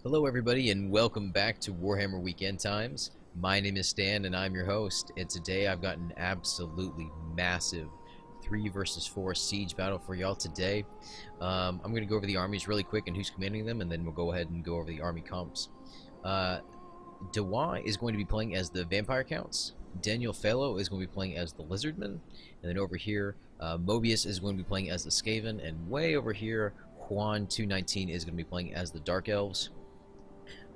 Hello everybody and welcome back to Warhammer Weekend Times. My name is Stan and I'm your host, and today I've got an absolutely massive 3 versus 4 siege battle for y'all today. I'm going to go over the armies really quick and who's commanding them, and then we'll go ahead and go over the army comps. Dewa is going to be playing as the Vampire Counts. Daniel Fellow is going to be playing as the Lizardman. And then over here, Mobius is going to be playing as the Skaven. And way over here, Juan219 is going to be playing as the Dark Elves.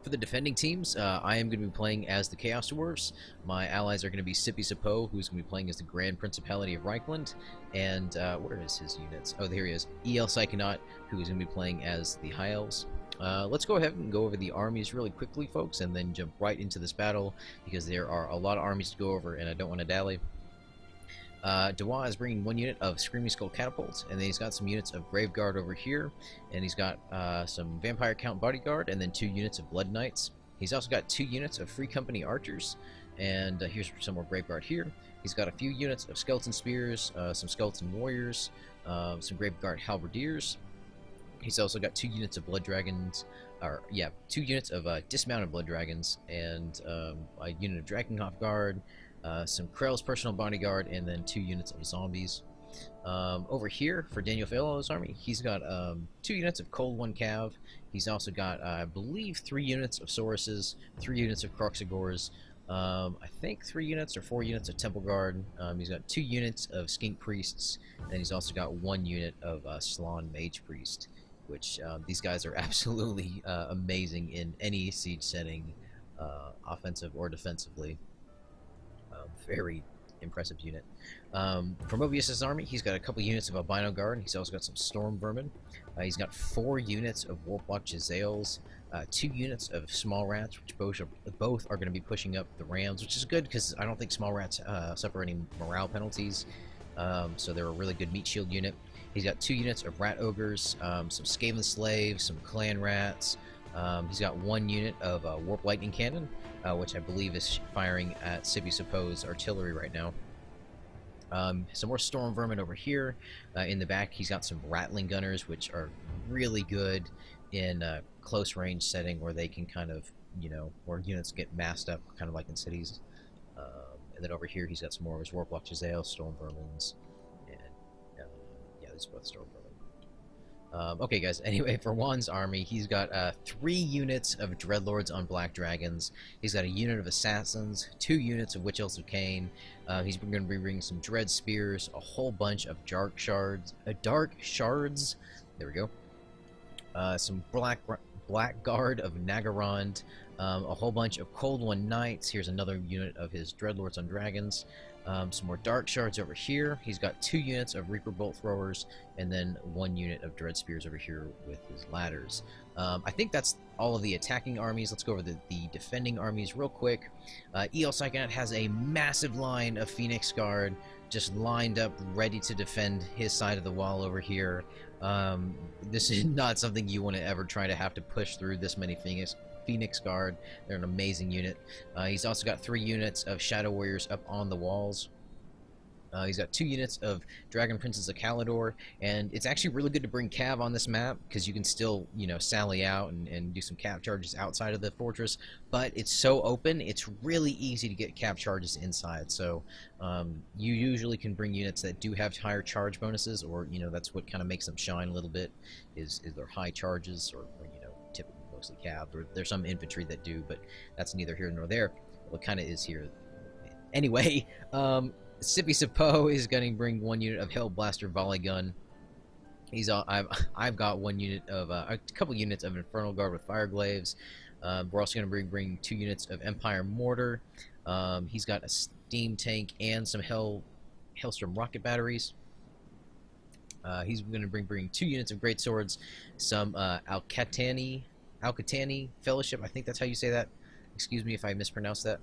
For the defending teams, I am going to be playing as the Chaos Dwarves. My allies are going to be Sippy Sapo, who's going to be playing as the Grand Principality of Reichland. And where is his units? Oh, there he is. El Psychonaut, who is going to be playing as the High Elves. Let's go ahead and go over the armies really quickly, folks, and then jump right into this battle, because there are a lot of armies to go over, and I don't want to dally. Dewa is bringing 1 unit of Screaming Skull Catapults, and then he's got some units of Grave Guard over here, and he's got some Vampire Count Bodyguard, and then 2 units of Blood Knights. He's also got 2 units of Free Company Archers, and here's some more Grave Guard here. He's got a few units of Skeleton Spears, some Skeleton Warriors, some Grave Guard Halberdiers. He's also got 2 units of Blood Dragons, 2 units of Dismounted Blood Dragons, and a unit of Drakenhof Guard, some Krell's Personal Bodyguard, and then 2 units of Zombies. Over here, for Daniel Fellow's army, he's got 2 units of Cold One Cav. He's also got, I believe, 3 units of Sauruses, 3 units of Croxagores, I think 3 units or 4 units of Temple Guard. He's got 2 units of Skink Priests, and he's also got 1 unit of Slann Mage Priest, which these guys are absolutely amazing in any siege setting, offensive or defensively. Very impressive unit. For Mobius's army, he's got a couple units of Albino Guard. He's also got some Storm Vermin. He's got 4 units of Warplock Jezzails, 2 units of Small Rats, which both are going to be pushing up the Rams, which is good because I don't think Small Rats suffer any morale penalties. So they're a really good meat shield unit. He's got 2 units of Rat Ogres, some Skaven Slaves, some Clan Rats. He's got 1 unit of Warp Lightning Cannon, which I believe is firing at Sippy Sapo's artillery right now. Some more Storm Vermin over here. In the back, he's got some Rattling Gunners, which are really good in a close range setting where they can kind of, where units get massed up, kind of like in cities. And then over here, he's got some more of his Warplock Jezzail, Storm Vermins, and yeah, these are both Storm Vermin. Okay, guys, anyway, for Juan's army, he's got 3 units of Dreadlords on Black Dragons. He's got a unit of Assassins, 2 units of Witch Elves of Cain. He's going to be bringing some Dread Spears, a whole bunch of Dark Shards. There we go. Some Black Guard of Nagarond. A whole bunch of Cold One Knights. Here's another unit of his Dreadlords on Dragons. Some more Dark Shards over here. He's got 2 units of Reaper Bolt Throwers, and then 1 unit of Dread Spears over here with his ladders. I think that's all of the attacking armies. Let's go over the defending armies real quick. El Psychonaut has a massive line of Phoenix Guard just lined up, ready to defend his side of the wall over here. This is not something you want to ever try to have to push through this many Phoenix Guard. They're an amazing unit. He's also got 3 units of Shadow Warriors up on the walls. He's got 2 units of Dragon Princes of Calidor, and it's actually really good to bring Cav on this map because you can still, sally out and do some Cav charges outside of the fortress, but it's so open, it's really easy to get Cav charges inside, so you usually can bring units that do have higher charge bonuses, or, that's what kind of makes them shine a little bit, is their high charges, or typically mostly Cav, or there's some infantry that do, but that's neither here nor there. Well, it kind of is here. Anyway, Sippy Sapo is going to bring 1 unit of Hellblaster Volley Gun. I've got 1 unit of a couple units of Infernal Guard with Fire Glaives. We're also going to bring 2 units of Empire Mortar. He's got a Steam Tank and some Hellstorm Rocket Batteries. He's going to bring 2 units of Great Swords, some Alcatani Fellowship. I think that's how you say that. Excuse me if I mispronounced that.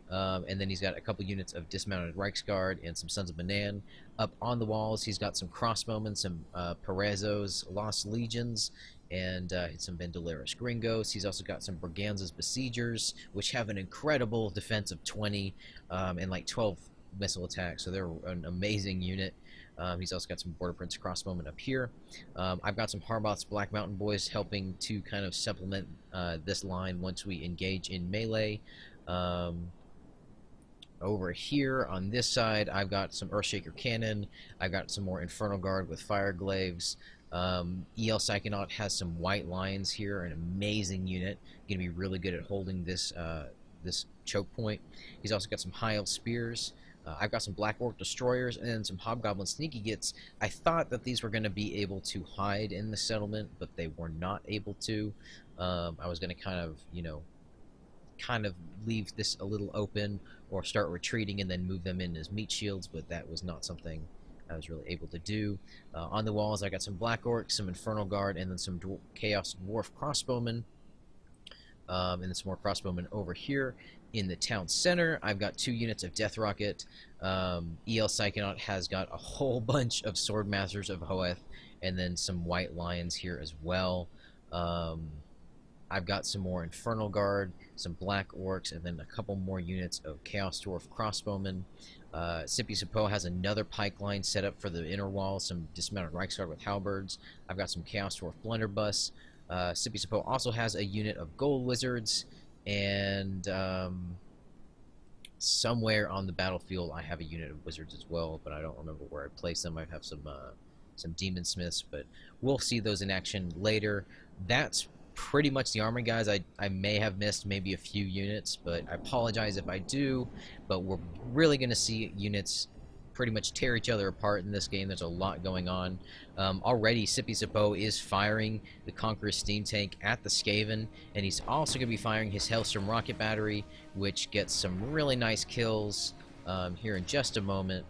And then he's got a couple units of Dismounted Reichsguard and some Sons of Banan. Up on the walls, he's got some Crossbowmen, some Perezos, Lost Legions, and some Bandoleros Gringos. He's also got some Braganza's Besiegers, which have an incredible defense of 20 and like 12 missile attack, so they're an amazing unit. He's also got some Border Prince crossbowmen up here. I've got some Harboth's Black Mountain Boys helping to kind of supplement this line once we engage in melee. Over here on this side, I've got some Earthshaker Cannon. I've got some more Infernal Guard with Fire Glaives. EL Psychonaut has some White Lions here, an amazing unit. Going to be really good at holding this this choke point. He's also got some High Elf Spears. I've got some Black Orc Destroyers and then some Hobgoblin Sneaky Gits. I thought that these were going to be able to hide in the settlement, but they were not able to. I was going to kind of, you know, leave this a little open or start retreating and then move them in as meat shields, but that was not something I was really able to do. On the walls, I got some Black Orcs, some Infernal Guard, and then some Chaos Dwarf Crossbowmen. And then some more crossbowmen over here. In the town center, I've got 2 units of Death Rocket. EL Psychonaut has got a whole bunch of Swordmasters of Hoeth, and then some White Lions here as well. I've got some more Infernal Guard, some Black Orcs, and then a couple more units of Chaos Dwarf Crossbowmen. Sippy Sapo has another pike line set up for the inner wall, some dismounted Reiksguard with halberds. I've got some Chaos Dwarf Blunderbuss. Sippy Sapo also has a unit of Gold Wizards, and somewhere on the battlefield I have a unit of Wizards as well, but I don't remember where I placed them. I have some Demon Smiths, but we'll see those in action later. That's pretty much the army, guys. I may have missed maybe a few units, but I apologize if I do, but we're really going to see units pretty much tear each other apart in this game. There's a lot going on. Already, Sippy Sapo is firing the Conqueror Steam Tank at the Skaven, and he's also going to be firing his Hellstorm Rocket Battery, which gets some really nice kills here in just a moment.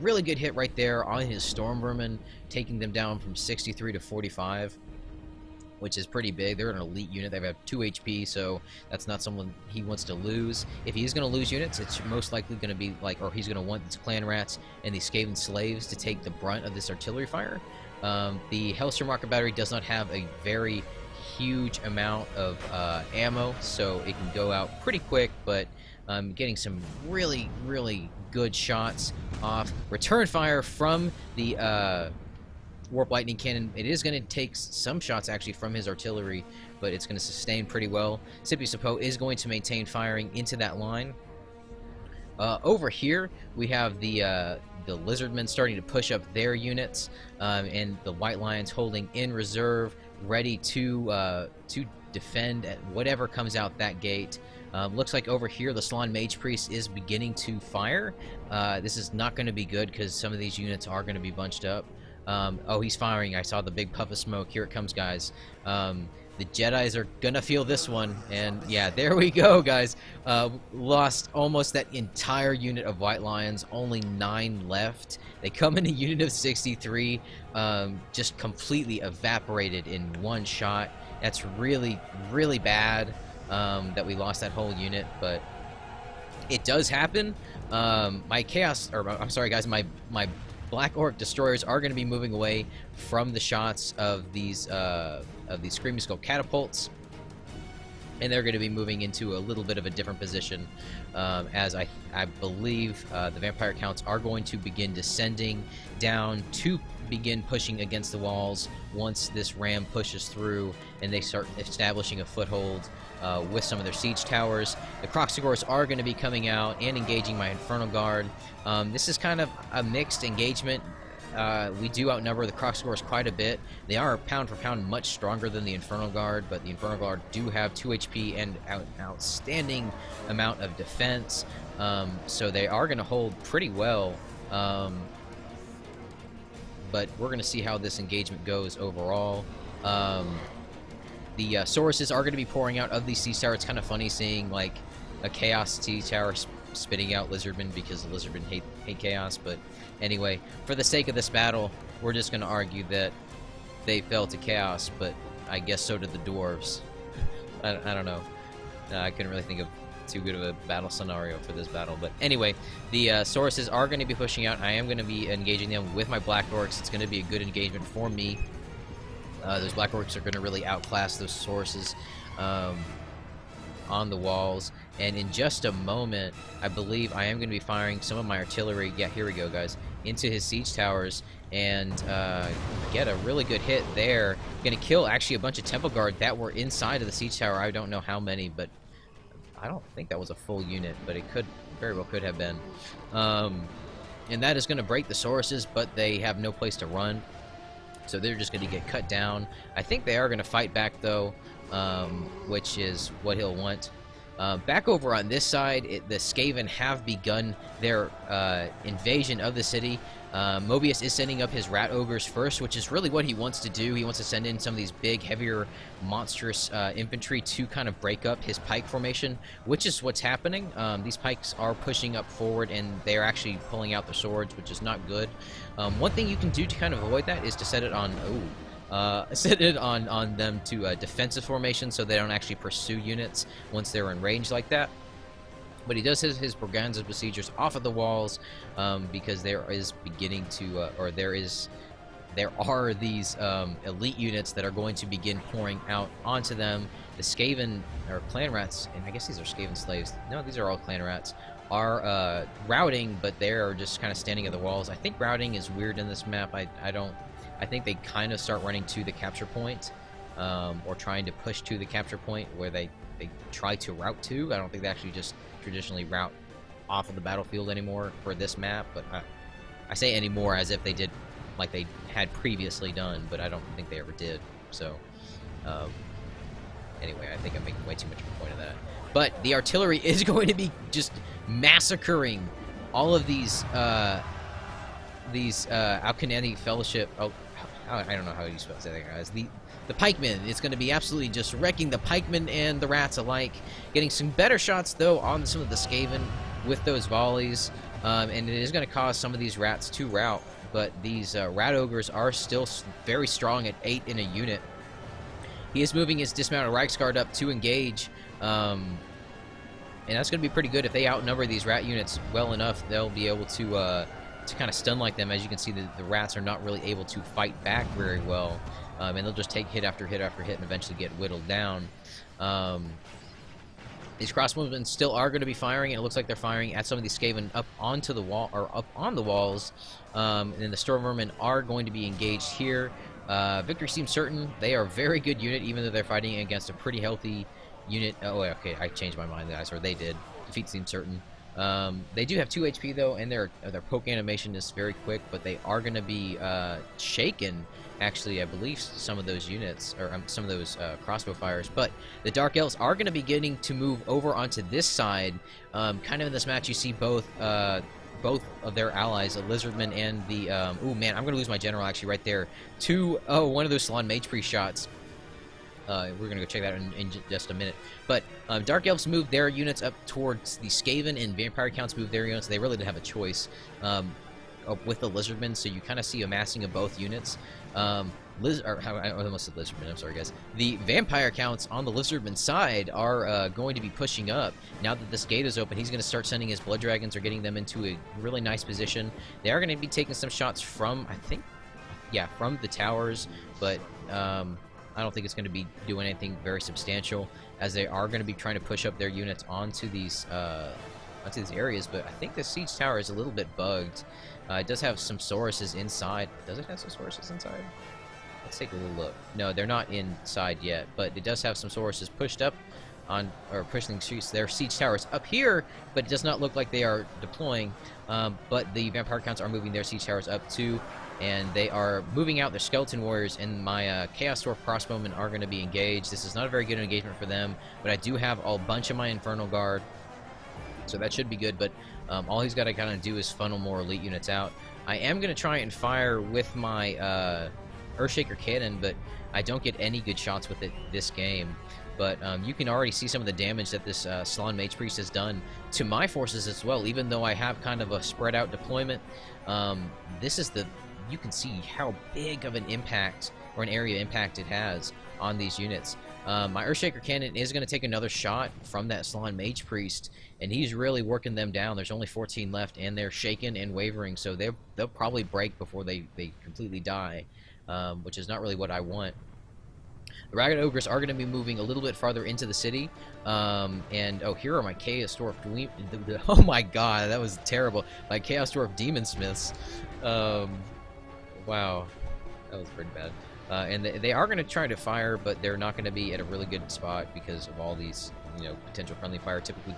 Really good hit right there on his Storm Vermin, taking them down from 63 to 45. Which is pretty big. They're an elite unit. They have 2 HP, so that's not someone he wants to lose. If he's going to lose units, it's most likely going to be like, or he's going to want these Clan Rats and these Skaven Slaves to take the brunt of this artillery fire. The Hellstorm Rocket Battery does not have a very huge amount of ammo, so it can go out pretty quick, but getting some really, really good shots off. Return fire from the Warp Lightning Cannon. It is going to take some shots actually from his artillery, but it's going to sustain pretty well. Sippy Sapo is going to maintain firing into that line. Over here, we have the Lizardmen starting to push up their units, and the White Lions holding in reserve, ready to defend at whatever comes out that gate. Looks like over here the Salon Mage Priest is beginning to fire. This is not going to be good because some of these units are going to be bunched up. Oh, he's firing. I saw the big puff of smoke. Here it comes, guys. The Jedis are gonna feel this one, and yeah, there we go, guys. Lost almost that entire unit of White Lions, only 9 left. They come in a unit of 63, just completely evaporated in one shot. That's really, really bad that we lost that whole unit, but it does happen. My Chaos, or I'm sorry, guys, my Black Orc Destroyers are going to be moving away from the shots of these Screaming Skull Catapults, and they're going to be moving into a little bit of a different position, as I believe the Vampire Counts are going to begin descending down to begin pushing against the walls once this ram pushes through and they start establishing a foothold with some of their siege towers. The Kroxigors are going to be coming out and engaging my Infernal Guard. This is kind of a mixed engagement. We do outnumber the Kroxigors quite a bit. They are pound for pound much stronger than the Infernal Guard, but the Infernal Guard do have 2 HP and an outstanding amount of defense, so they are going to hold pretty well. But we're going to see how this engagement goes overall. The Sauruses are going to be pouring out of these siege towers. It's kind of funny seeing like a Chaos siege tower spitting out Lizardmen because the Lizardmen hate Chaos. But anyway, for the sake of this battle, we're just going to argue that they fell to Chaos, but I guess so did the Dwarves. I don't know. I couldn't really think of too good of a battle scenario for this battle, but anyway, the Sauruses are going to be pushing out. I am going to be engaging them with my Black Orcs. It's going to be a good engagement for me. Those Black Orcs are going to really outclass those Sauruses on the walls, And in just a moment, I believe I am going to be firing some of my artillery, yeah, here we go, guys, into his siege towers, and get a really good hit there. Going to kill, actually, a bunch of Temple Guard that were inside of the siege tower. I don't know how many, but I don't think that was a full unit, but it could, very well could have been. And that is going to break the Sauruses, but they have no place to run, so they're just going to get cut down. I think they are going to fight back, though, which is what he'll want. Back over on this side, the Skaven have begun their invasion of the city. Mobius is sending up his Rat Ogres first, which is really what he wants to do. He wants to send in some of these big, heavier, monstrous infantry to kind of break up his pike formation, which is what's happening. These pikes are pushing up forward, and they're actually pulling out their swords, which is not good. One thing you can do to kind of avoid that is to set it on... set it on them to a defensive formation so they don't actually pursue units once they're in range like that. But he does his Braganza besiegers off of the walls because there is beginning to, there are these elite units that are going to begin pouring out onto them. The Skaven, or clan rats, and I guess these are Skaven slaves. No, these are all clan rats, are routing, but they're just kind of standing at the walls. I think routing is weird in this map. I think they kind of start running to the capture point, or trying to push to the capture point where they try to route to. I don't think they actually just traditionally route off of the battlefield anymore for this map, but I say anymore as if they did like they had previously done, but I don't think they ever did. So, anyway, I think I'm making way too much of a point of that. But the artillery is going to be just massacring all of these Alkanani Fellowship. Oh, I don't know how you supposed to say that, guys. The pikemen. It's going to be absolutely just wrecking the pikemen and the rats alike. Getting some better shots, though, on some of the Skaven with those volleys. And it is going to cause some of these rats to rout. But these rat ogres are still very strong at 8 in a unit. He is moving his dismounted Reiksguard up to engage. And that's going to be pretty good. If they outnumber these rat units well enough, they'll be able to kind of stun like them. As you can see, the rats are not really able to fight back very well, and they'll just take hit after hit after hit and eventually get whittled down. These crossbowmen still are going to be firing, and it looks like they're firing at some of these Skaven up onto the wall, or up on the walls, and then the Stormvermin are going to be engaged here. Victory seems certain. They are a very good unit, even though they're fighting against a pretty healthy unit. Oh, okay, I changed my mind, guys, or they did. Defeat seems certain. They do have 2 HP, though, and their poke animation is very quick, but they are going to be shaken, actually, I believe, some of those units, or some of those crossbow fires. But the Dark Elves are going to be getting to move over onto this side. Kind of in this match, you see both of their allies, the Lizardmen and the... oh, man, I'm going to lose my general, actually, right there. One of those Salon Mage Priest shots. We're going to go check that in just a minute. But Dark Elves move their units up towards the Skaven, and Vampire Counts move their units. They really didn't have a choice with the Lizardmen, so you kind of see a massing of both units. I almost said Lizardmen, I'm sorry, guys. The Vampire Counts on the Lizardman side are going to be pushing up. Now that this gate is open, he's going to start sending his Blood Dragons, or getting them into a really nice position. They are going to be taking some shots from, I think, yeah, from the towers, but... I don't think it's going to be doing anything very substantial, as they are going to be trying to push up their units onto these areas. But I think the siege tower is a little bit bugged. It does have some Sauruses inside. Does it have some Sauruses inside? Let's take a little look. No, they're not inside yet, but it does have some Sauruses pushed up on, or pushing their siege towers up here, but it does not look like they are deploying. But the Vampire Counts are moving their siege towers up too, and they are moving out their Skeleton Warriors, and my Chaos Dwarf Crossbowmen are going to be engaged. This is not a very good engagement for them, but I do have a bunch of my Infernal Guard, so that should be good. But all he's got to kind of do is funnel more elite units out. I am going to try and fire with my Earthshaker Cannon, but I don't get any good shots with it this game. But you can already see some of the damage that this Salon Mage Priest has done to my forces as well, even though I have kind of a spread out deployment. You can see how big of an impact, or an area impact, it has on these units. My Earthshaker Cannon is going to take another shot from that Salon Mage Priest, and he's really working them down. There's only 14 left, and they're shaken and wavering, so they'll probably break before they completely die, which is not really what I want. The Ragged Ogres are going to be moving a little bit farther into the city. And, oh, here are my Chaos Dwarf... Oh my god, that was terrible. My Chaos Dwarf Demon Smiths. Wow. That was pretty bad. And they are going to try to fire, but they're not going to be at a really good spot because of all these, you know, potential friendly fire. Typically,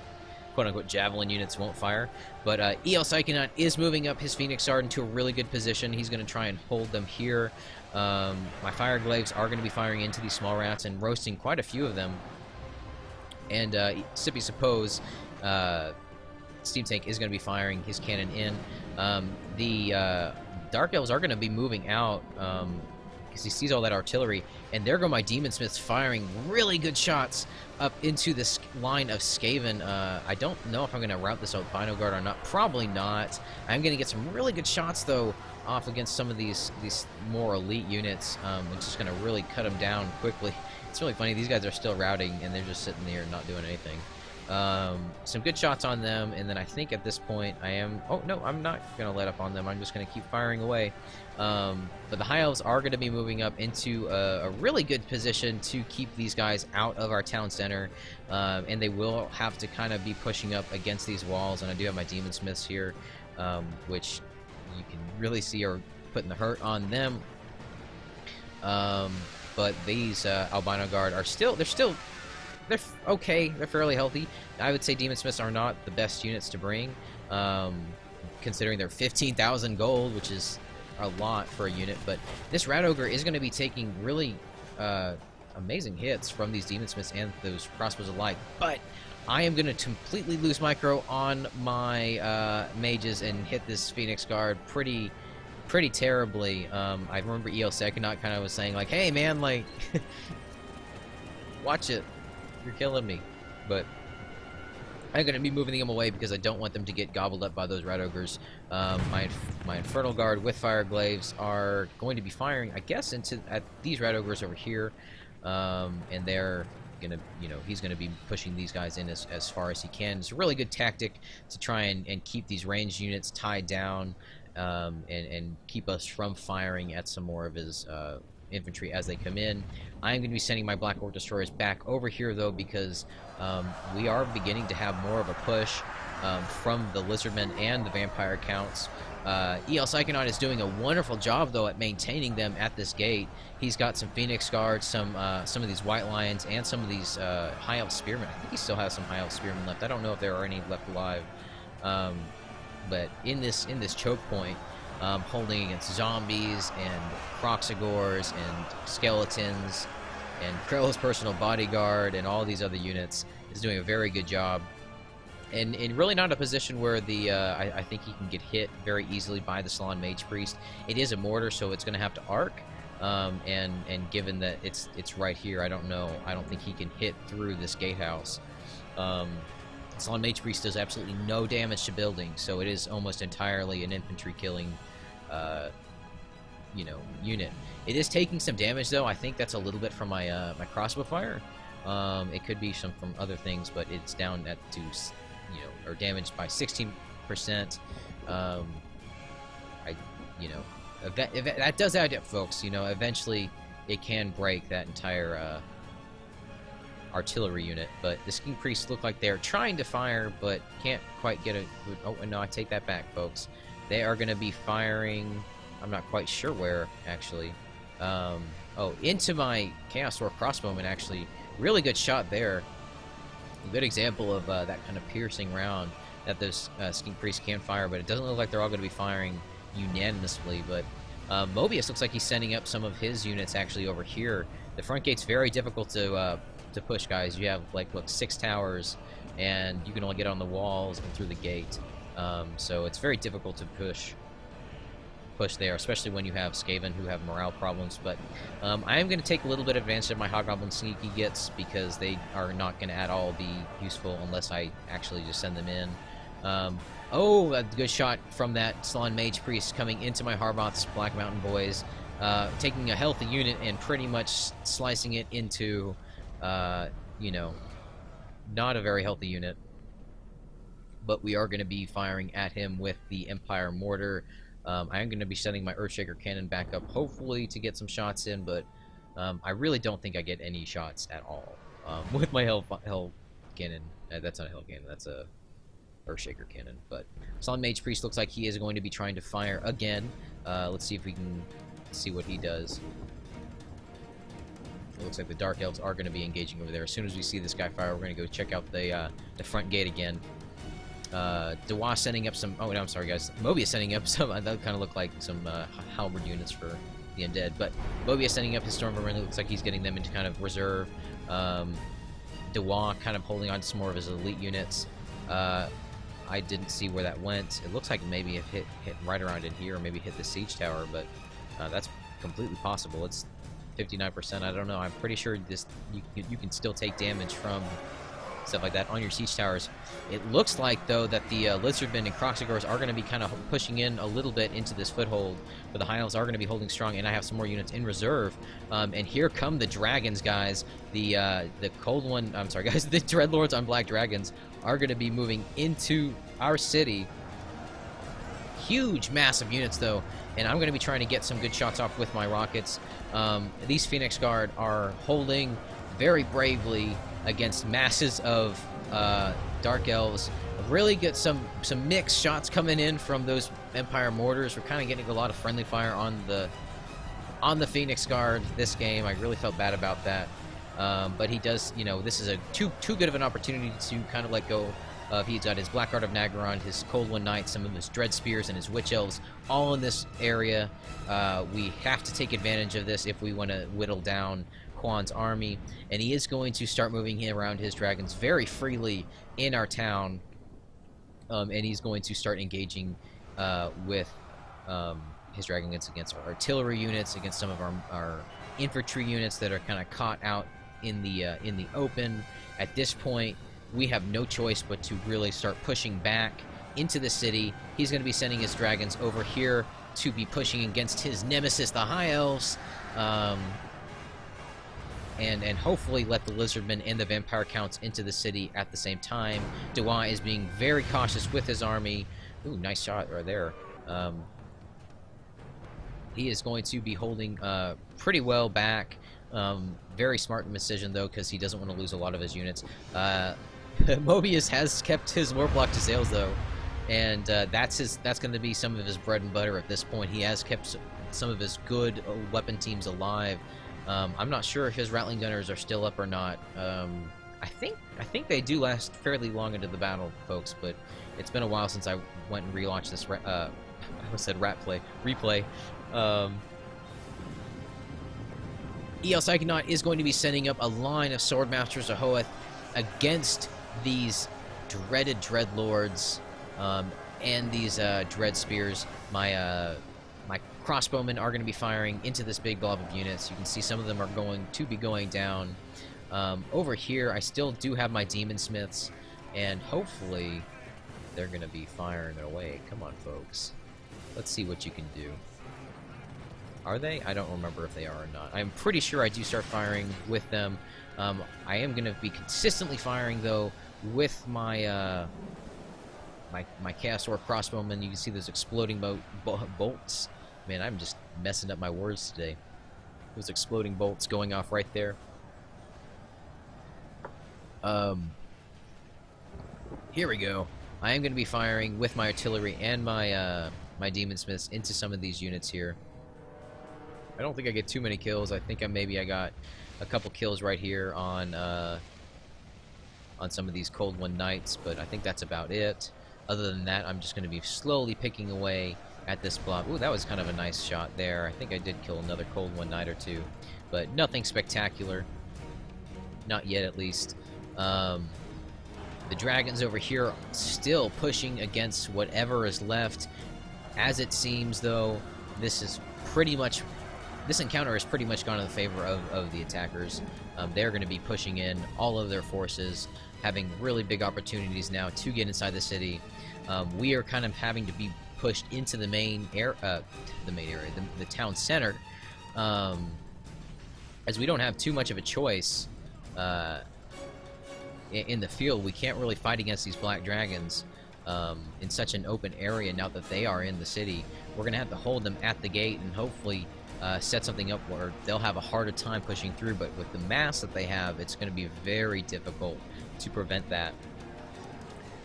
quote-unquote, javelin units won't fire. But E.L. Psychonaut is moving up his Phoenix Guard into a really good position. He's going to try and hold them here. My Fire Glaives are going to be firing into these small rats and roasting quite a few of them. And Sippy Suppose, Steam Tank, is going to be firing his cannon in. The Dark Elves are going to be moving out because he sees all that artillery, and there go my Demon Smiths firing really good shots up into this line of Skaven. I don't know if I'm going to route this Albino Guard or not. Probably not. I'm going to get some really good shots, though, off against some of these more elite units, which is going to really cut them down quickly. It's really funny. These guys are still routing, and they're just sitting there not doing anything. Some good shots on them, and then I think at this point I am... Oh, no, I'm not going to let up on them. I'm just going to keep firing away. But the High Elves are going to be moving up into a really good position to keep these guys out of our town center, and they will have to kind of be pushing up against these walls, and I do have my Demon Smiths here, which you can really see are putting the hurt on them. But these Albino Guard are still... They're okay. They're fairly healthy. I would say Demon Smiths are not the best units to bring, considering they're 15,000 gold, which is a lot for a unit. But this Rat Ogre is going to be taking really amazing hits from these Demon Smiths and those crossbows alike. But I am going to completely lose micro on my mages and hit this Phoenix Guard pretty terribly. I remember E.L. Psychonaut kind of was saying, like, hey, man, like, watch it. You're killing me. But I'm going to be moving them away because I don't want them to get gobbled up by those Rat Ogres. My Infernal Guard with Fire Glaives are going to be firing, I guess, at these Rat Ogres over here. And they're going to, you know, he's going to be pushing these guys in as far as he can. It's a really good tactic to try and keep these ranged units tied down and keep us from firing at some more of his infantry as they come in. I am going to be sending my Black Orc Destroyers back over here, though, because we are beginning to have more of a push from the Lizardmen and the Vampire Counts. E.L. Psychonaut is doing a wonderful job, though, at maintaining them at this gate. He's got some Phoenix Guards, some of these White Lions, and some of these High Elf Spearmen. I think he still has some High Elf Spearmen left. I don't know if there are any left alive. But in this choke point, holding against zombies and Proxigors and skeletons and Krell's personal bodyguard and all these other units, is doing a very good job. And really not a position where I think he can get hit very easily by the Salon Mage Priest. It is a mortar, so it's going to have to arc. And given that it's right here, I don't know. I don't think he can hit through this gatehouse. Salon Mage Priest does absolutely no damage to buildings, so it is almost entirely an infantry killing you know, unit. It is taking some damage, though. I think that's a little bit from my my crossbow fire. It could be some from other things, but it's down to, you know, or damaged by 16%. You know, that does add up, folks. You know, eventually it can break that entire artillery unit. But the Skin Priests look like they're trying to fire, but can't quite get a... Oh, no, I take that back, folks. They are going to be firing... I'm not quite sure where, actually. Oh, into my Chaos Dwarf crossbowman, actually. Really good shot there. A good example of that kind of piercing round that those Skin Priests can fire, but it doesn't look like they're all going to be firing unanimously. But Mobius looks like he's sending up some of his units, actually, over here. The front gate's very difficult to push, guys. You have, like, look, 6 towers, and you can only get on the walls and through the gate. So it's very difficult to push there, especially when you have Skaven who have morale problems. But I am going to take a little bit of advantage of my Hobgoblin Sneaky Gets, because they are not going to at all be useful unless I actually just send them in. Oh, a good shot from that Salon Mage Priest coming into my Harboth's Black Mountain Boys, taking a healthy unit and pretty much slicing it into, you know, not a very healthy unit. But we are going to be firing at him with the Empire Mortar. I am going to be setting my Earthshaker Cannon back up, hopefully to get some shots in, but I really don't think I get any shots at all with my hell cannon. That's not a hell cannon. That's a Earthshaker cannon. But Solid Mage Priest looks like he is going to be trying to fire again. Let's see if we can see what he does. It looks like the Dark Elves are going to be engaging over there. As soon as we see this guy fire, we're going to go check out the front gate again. Dewa sending up some... Oh, no, I'm sorry, guys. Mobius sending up some... That kind of look like some halberd units for the Undead. But Mobius sending up his Stormvermin. It looks like he's getting them into kind of reserve. Dewa kind of holding on to some more of his elite units. I didn't see where that went. It looks like maybe it hit right around in here, or maybe hit the siege tower, but that's completely possible. It's 59%. I don't know. I'm pretty sure this you can still take damage from stuff like that on your siege towers. It looks like, though, that the Lizardmen and Kroxigors are going to be kind of pushing in a little bit into this foothold, but the High Elves are going to be holding strong, and I have some more units in reserve. And here come the dragons, guys. The cold one... I'm sorry, guys. The Dreadlords on Black Dragons are going to be moving into our city. Huge, massive units, though, and I'm going to be trying to get some good shots off with my rockets. These Phoenix Guard are holding very bravely against masses of Dark Elves. Really get some mixed shots coming in from those Empire mortars. We're kind of getting a lot of friendly fire on the Phoenix Guard this game. I really felt bad about that. But he does, you know, this is a too good of an opportunity to kind of let go of. He's got his Blackguard of Nagaron, his Cold One Knight, some of his Dread Spears, and his Witch Elves all in this area. We have to take advantage of this if we want to whittle down Quan's army, and he is going to start moving around his dragons very freely in our town, and he's going to start engaging with his dragons against our artillery units, against some of our infantry units that are kind of caught out in the open. At this point, we have no choice but to really start pushing back into the city. He's going to be sending his dragons over here to be pushing against his nemesis, the High Elves, and hopefully let the Lizardmen and the Vampire Counts into the city at the same time. Dewa is being very cautious with his army. Ooh, nice shot right there. He is going to be holding pretty well back. Very smart decision, though, because he doesn't want to lose a lot of his units. Mobius has kept his war block to Zales, though, and that's going to be some of his bread and butter at this point. He has kept some of his good weapon teams alive. I'm not sure if his Rattling Gunners are still up or not. I think they do last fairly long into the battle, folks, but it's been a while since I went and relaunched this. I said replay. EL Psychonaut is going to be sending up a line of Swordmasters of Hoeth against these dreaded Dreadlords and these Dread Spears. My crossbowmen are going to be firing into this big blob of units. You can see some of them are going to be going down. Over here, I still do have my Demon Smiths, and hopefully they're going to be firing away. Come on, folks. Let's see what you can do. Are they? I don't remember if they are or not. I'm pretty sure I do start firing with them. I am going to be consistently firing, though, with my my Chaos Orc crossbowmen. You can see those exploding bolts. Man, I'm just messing up my words today. Those exploding bolts going off right there. Here we go. I am going to be firing with my artillery and my my Demon Smiths into some of these units here. I don't think I get too many kills. I think I got a couple kills right here on some of these Cold One Knights, but I think that's about it. Other than that, I'm just going to be slowly picking away at this blob. Ooh, that was kind of a nice shot there. I think I did kill another Cold One Knight or two, but nothing spectacular. Not yet, at least. The dragons over here still pushing against whatever is left. As it seems, though, this encounter has pretty much gone in the favor of the attackers. They're going to be pushing in all of their forces, having really big opportunities now to get inside the city. We are kind of having to be pushed into the main area, the town center, as we don't have too much of a choice in the field. We can't really fight against these black dragons in such an open area now that they are in the city. We're going to have to hold them at the gate and hopefully set something up where they'll have a harder time pushing through, but with the mass that they have, it's going to be very difficult to prevent that.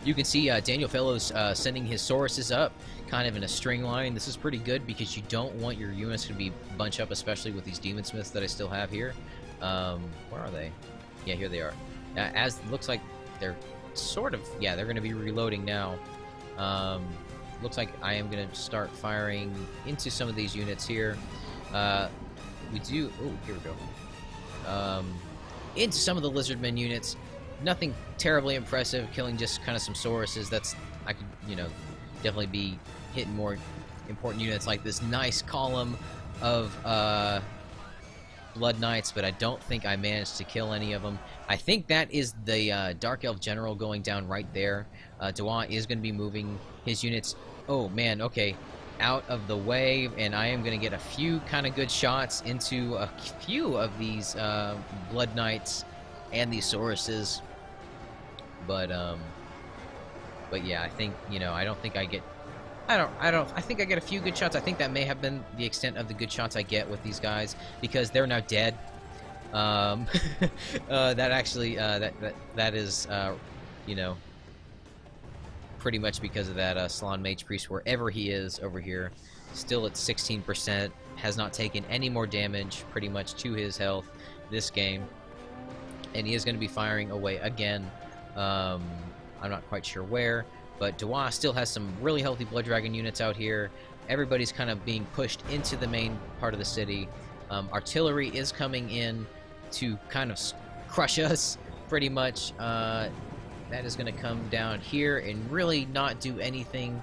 You can see Daniel Fellows sending his Sauruses up kind of in a string line. This is pretty good because you don't want your units to be bunch up, especially with these Demon Smiths that I still have here. Where are they? Yeah, here they are. As it looks like they're sort of, yeah, they're going to be reloading now. Looks like I am going to start firing into some of these units here. We do, oh, here we go. Into some of the Lizardmen units. Nothing terribly impressive, killing just kind of some Sauruses. That's, I could, you know, definitely be hitting more important units like this nice column of Blood Knights, but I don't think I managed to kill any of them. I think that is the Dark Elf General going down right there. Dewan is going to be moving his units. Oh, man, okay. Out of the way, and I am going to get a few kind of good shots into a few of these Blood Knights and these Sauruses. But yeah, I think, you know, I don't think I get... I think I get a few good shots. I think that may have been the extent of the good shots I get with these guys, because they're now dead. That actually, that is, you know, pretty much because of that Salon Mage Priest, wherever he is over here, still at 16%, has not taken any more damage, pretty much to his health this game, and he is going to be firing away again. I'm not quite sure where, but Dewa still has some really healthy Blood Dragon units out here. Everybody's kind of being pushed into the main part of the city. Artillery is coming in to kind of crush us, pretty much. That is going to come down here and really not do anything.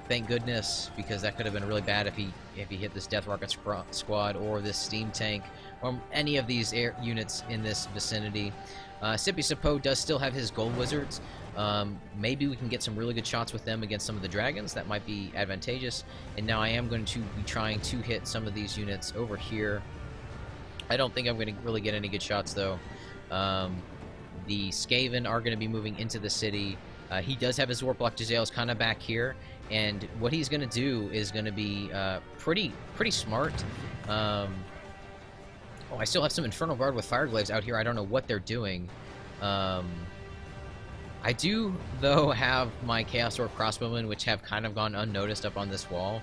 Thank goodness, because that could have been really bad if he hit this Death Rocket squad or this steam tank or any of these air units in this vicinity. Sippy Sapo does still have his Gold Wizards. Maybe we can get some really good shots with them against some of the dragons. That might be advantageous. And now I am going to be trying to hit some of these units over here. I don't think I'm going to really get any good shots, though. The Skaven are going to be moving into the city. He does have his Warplock Jezzail's kind of back here, and what he's going to do is going to be pretty smart. Oh, I still have some Infernal Guard with Fireglaves out here. I don't know what they're doing. I do, though, have my Chaos Sword Crossbowmen, which have kind of gone unnoticed up on this wall,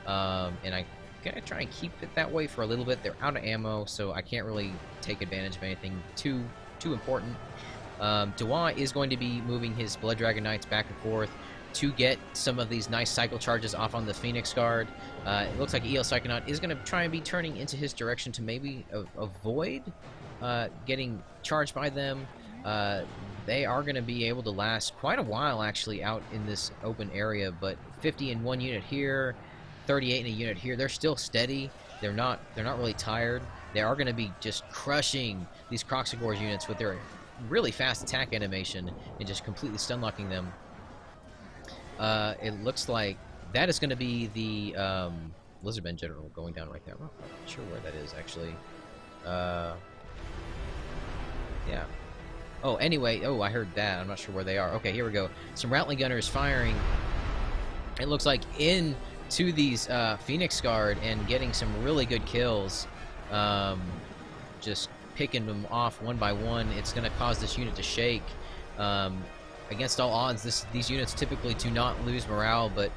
and I'm going to try and keep it that way for a little bit. They're out of ammo, so I can't really take advantage of anything too important. Dewan is going to be moving his Blood Dragon Knights back and forth to get some of these nice cycle charges off on the Phoenix Guard. It looks like EL Psychonaut is going to try and be turning into his direction to maybe avoid getting charged by them. They are going to be able to last quite a while, actually, out in this open area, but 50 in one unit here, 38 in a unit here. They're still steady. They're not really tired. They are going to be just crushing these Croxagor's units with their really fast attack animation and just completely stun-locking them. It looks like that is going to be the Lizardmen General going down right there. I'm not sure where that is, actually. Yeah. Oh, anyway. Oh, I heard that. I'm not sure where they are. Okay, here we go. Some Rattling Gunners firing. It looks like into these Phoenix Guard and getting some really good kills. Just picking them off one by one. It's going to cause this unit to shake. Against all odds, these units typically do not lose morale, but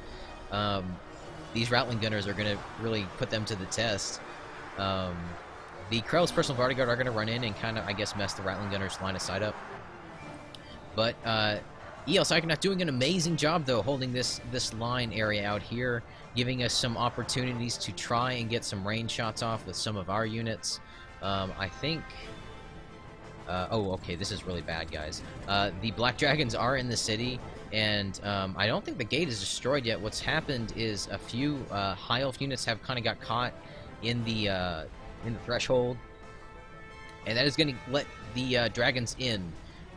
these Rattling Gunners are going to really put them to the test. The Krell's Personal Bodyguard are going to run in and kind of, I guess, mess the Rattling Gunners' line of sight up. But EL Psychonaut doing an amazing job, though, holding this line area out here, giving us some opportunities to try and get some range shots off with some of our units. I think... oh, okay, this is really bad, guys. The Black Dragons are in the city, and I don't think the gate is destroyed yet. What's happened is a few High Elf units have kind of got caught in the threshold, and that is going to let the dragons in,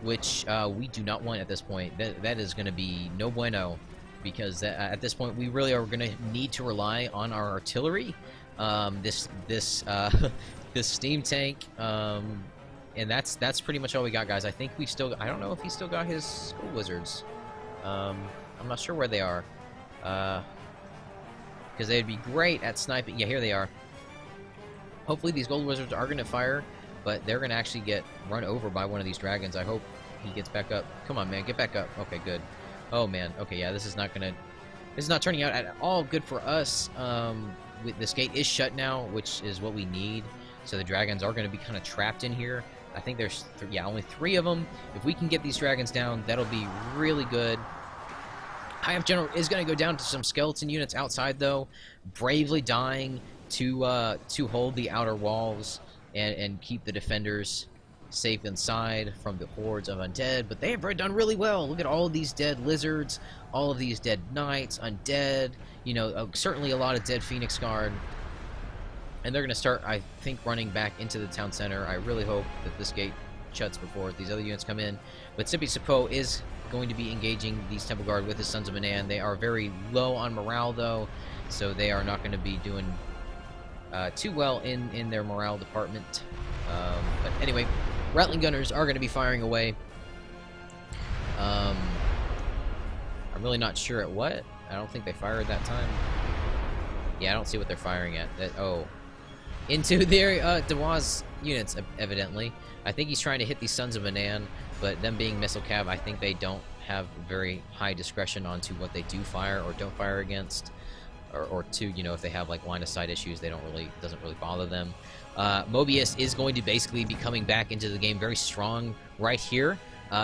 which we do not want at this point. That is going to be no bueno, because at this point we really are going to need to rely on our artillery, this steam tank, and that's pretty much all we got, guys. I think we still... I don't know if he still got his Skull Wizards. I'm not sure where they are. because they'd be great at sniping. Yeah, here they are. Hopefully these gold wizards are going to fire, but they're going to actually get run over by one of these dragons. I hope he gets back up. Come on, man, get back up. Okay, good. Oh, man. Okay, yeah, this is not turning out at all good for us. This gate is shut now, which is what we need. So the dragons are going to be kind of trapped in here. I think there's, only 3 of them. If we can get these dragons down, that'll be really good. High Elf General is going to go down to some skeleton units outside, though, bravely dying to hold the outer walls and keep the defenders safe inside from the hordes of undead. But they have done really well. Look at all of these dead lizards, all of these dead knights, undead, you know, certainly a lot of dead Phoenix Guard. And they're going to start, I think, running back into the town center. I really hope that this gate shuts before these other units come in. But Sippy Sapo is going to be engaging these Temple Guard with his Sons of Manan. They are very low on morale, though, so they are not going to be doing too well in their morale department. But anyway, Rattling Gunners are going to be firing away. I'm really not sure at what. I don't think they fired that time. Yeah, I don't see what they're firing at. Into their Dewas units, evidently. I think he's trying to hit these Sons of Manan, but them being missile cav, I think they don't have very high discretion onto what they do fire or don't fire against. Or two, you know, if they have like line of sight issues, they doesn't really bother them. Mobius is going to basically be coming back into the game very strong right here.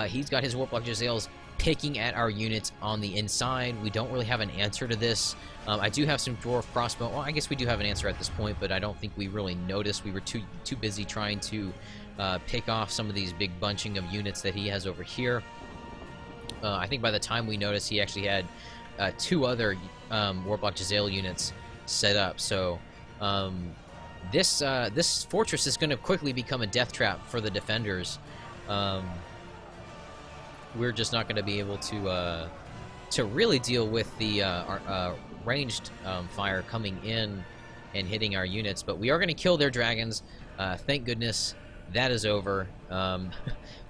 He's got his Warplock Jezzails picking at our units on the inside. We don't really have an answer to this. I do have some Dwarf Crossbow. Well, I guess we do have an answer at this point, but I don't think we really noticed. We were too busy trying to pick off some of these big bunching of units that he has over here. I think by the time we noticed, he actually had 2 other Warplock Jezzail units set up. So this fortress is going to quickly become a death trap for the defenders. We're just not going to be able to really deal with the ranged fire coming in and hitting our units, but we are going to kill their dragons. Thank goodness that is over.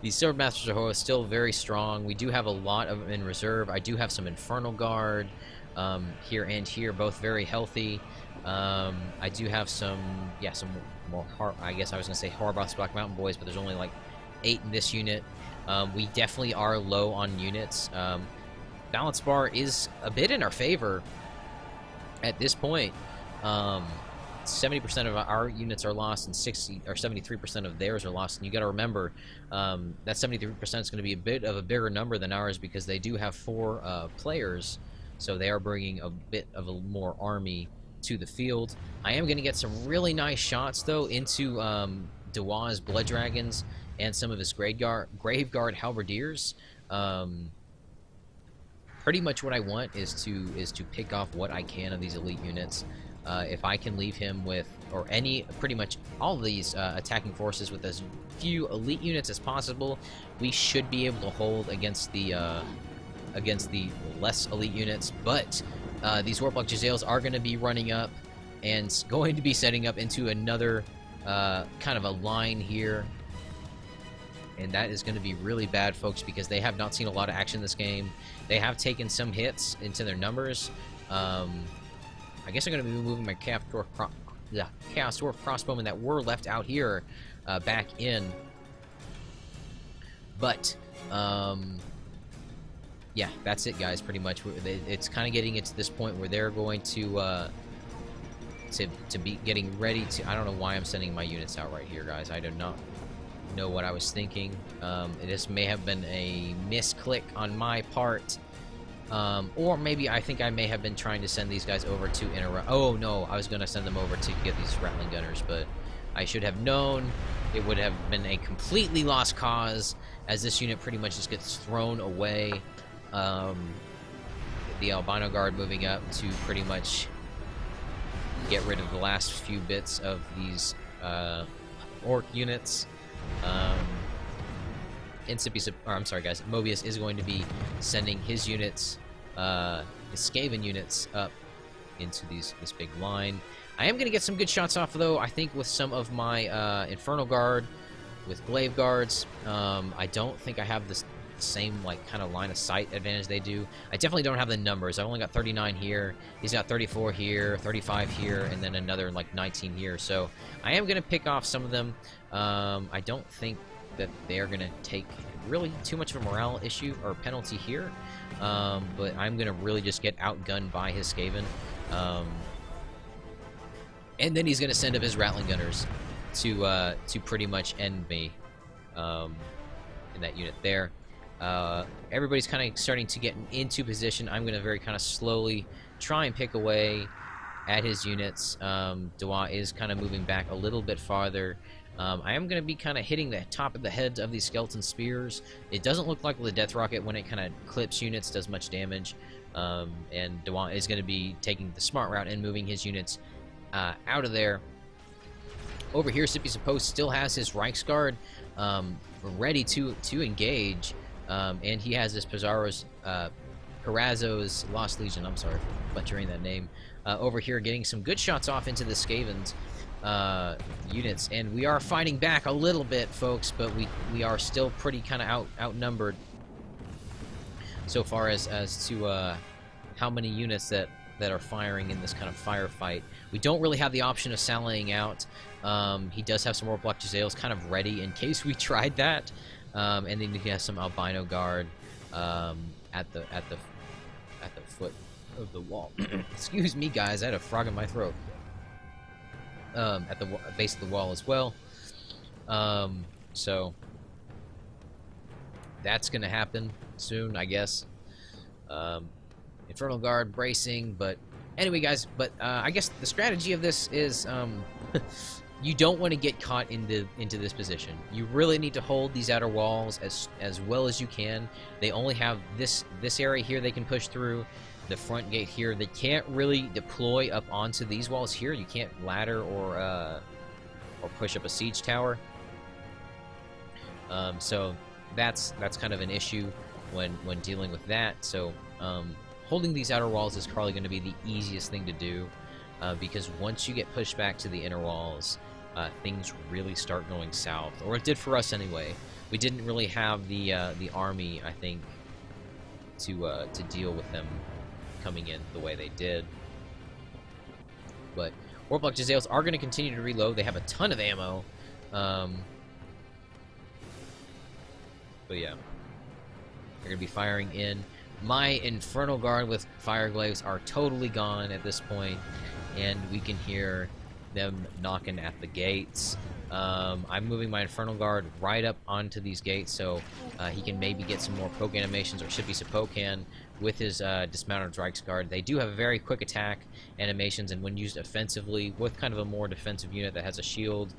These Silver Masters of Hoa still very strong. We do have a lot of them in reserve. I do have some Infernal Guard here and here, both very healthy. I do have some more, I guess I was going to say Horvath's Black Mountain Boys, but there's only like 8 in this unit. We definitely are low on units. Balance bar is a bit in our favor at this point. 70% of our units are lost, and 73% of theirs are lost. And you got to remember that 73% is going to be a bit of a bigger number than ours because they do have 4 players, so they are bringing a bit of a more army to the field. I am going to get some really nice shots though into Dewa's Blood Dragons and some of his Graveguard Halberdiers. Pretty much what I want is to pick off what I can of these elite units. If I can leave him with, or pretty much all of these attacking forces with as few elite units as possible, we should be able to hold against the less elite units. But these Warplock Jezzails are going to be running up and going to be setting up into another kind of a line here. And that is going to be really bad, folks, because they have not seen a lot of action this game. They have taken some hits into their numbers. I guess I'm going to be moving my Chaos Dwarf Crossbowmen that were left out here back in. But, yeah, that's it, guys, pretty much. It's kind of getting to this point where they're going to be getting ready to... I don't know why I'm sending my units out right here, guys. I do not know what I was thinking. This may have been a misclick on my part. Or maybe I think I may have been trying to send these guys over to interrupt. Oh no, I was going to send them over to get these Rattling Gunners, but I should have known. It would have been a completely lost cause, as this unit pretty much just gets thrown away. The Albino Guard moving up to pretty much get rid of the last few bits of these orc units. I'm sorry, guys. Mobius is going to be sending his units, his Skaven units, up into this big line. I am going to get some good shots off, though, I think, with some of my Infernal Guard, with Glaive Guards. I don't think I have the same like kind of line of sight advantage they do. I definitely don't have the numbers. I've only got 39 here. He's got 34 here, 35 here, and then another like 19 here. So I am gonna pick off some of them. I don't think that they're gonna take really too much of a morale issue or penalty here, but I'm gonna really just get outgunned by his Skaven, and then he's gonna send up his Rattling Gunners to pretty much end me in that unit there. Everybody's kind of starting to get into position. I'm gonna very kind of slowly try and pick away at his units. Dewa is kind of moving back a little bit farther. I am going to be kind of hitting the top of the heads of these skeleton spears. It doesn't look like the Death Rocket, when it kind of clips units, does much damage. And Dewa is going to be taking the smart route and moving his units out of there. Over here, Scipio's Post still has his Reichsguard ready to engage. And he has this Pizarro's, Perazzo's Lost Legion, I'm sorry, butchering that name, over here getting some good shots off into the Skaven's units, and we are fighting back a little bit, folks, but we are still pretty kind of outnumbered so far as to how many units that are firing in this kind of firefight. We don't really have the option of sallying out. He does have some more Block Jezzails kind of ready in case we tried that, and then he has some Albino Guard at the foot of the wall. Excuse me, guys, I had a frog in my throat. At the base of the wall as well. So that's gonna happen soon, I guess. Infernal Guard bracing, but anyway, guys. But I guess the strategy of this is you don't want to get caught into this position. You really need to hold these outer walls as well as you can. They only have this area here they can push through. The front gate here, they can't really deploy up onto these walls here. You can't ladder or push up a siege tower. So that's kind of an issue when dealing with that. So holding these outer walls is probably going to be the easiest thing to do, because once you get pushed back to the inner walls, things really start going south, or it did for us anyway. We didn't really have the army, I think, to deal with them coming in the way they did. But Warlock Jezzails are going to continue to reload. They have a ton of ammo. But yeah, they're going to be firing in. My Infernal Guard with Fire Glaives are totally gone at this point, and we can hear them knocking at the gates. I'm moving my Infernal Guard right up onto these gates, so he can maybe get some more poke animations, or Scipio's Poke can, with his dismounted Reichsguard. They do have a very quick attack animations, and when used offensively with kind of a more defensive unit that has a shield,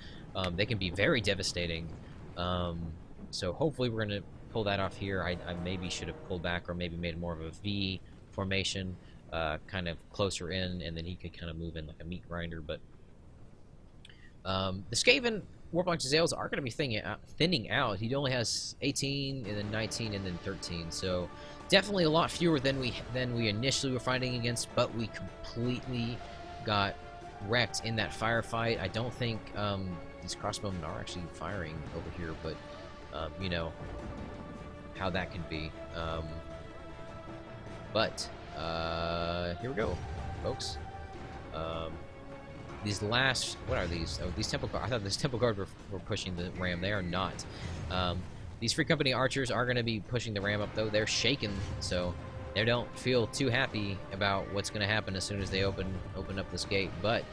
they can be very devastating. So hopefully we're going to pull that off here. I maybe should have pulled back, or maybe made more of a V formation, kind of closer in, and then he could kind of move in like a meat grinder. But the Skaven Warlock Jezzails are going to be thinning out. He only has 18, and then 19, and then 13. So definitely a lot fewer than we initially were fighting against, but we completely got wrecked in that firefight. I don't think these crossbowmen are actually firing over here, but you know how that can be. But here we go, folks. These last, what are these? Oh, these Temple Guard. I thought this Temple Guard were pushing the ram. They are not. These Free Company archers are going to be pushing the ram up, though. They're shaken, so they don't feel too happy about what's going to happen as soon as they open up this gate. But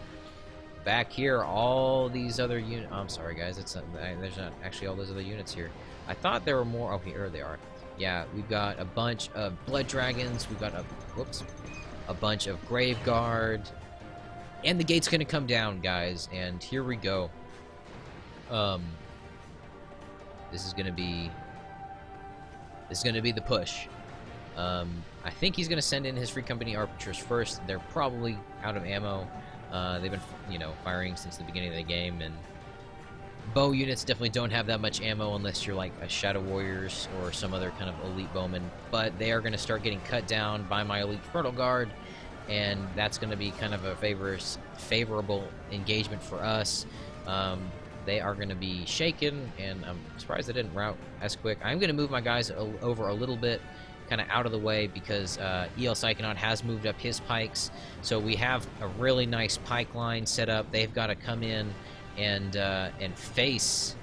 back here, all these other units. Oh, I'm sorry, guys. It's not, there's not actually all those other units here. I thought there were more. Oh, here they are. Yeah, we've got a bunch of Blood Dragons. We've got a bunch of Grave Guard. And the gate's gonna come down, guys, and here we go. This is gonna be the push. I think he's gonna send in his Free Company archers first. They're probably out of ammo. They've been, firing since the beginning of the game, and bow units definitely don't have that much ammo unless you're like a Shadow Warriors or some other kind of elite bowman. But they are gonna start getting cut down by my elite Fertile Guard. And that's going to be kind of a favorable engagement for us. they are going to be shaken, and I'm surprised they didn't route as quick. I'm going to move my guys over a little bit, kind of out of the way, because EL Psychonaut has moved up his pikes, so we have a really nice pike line set up. They've got to come in and face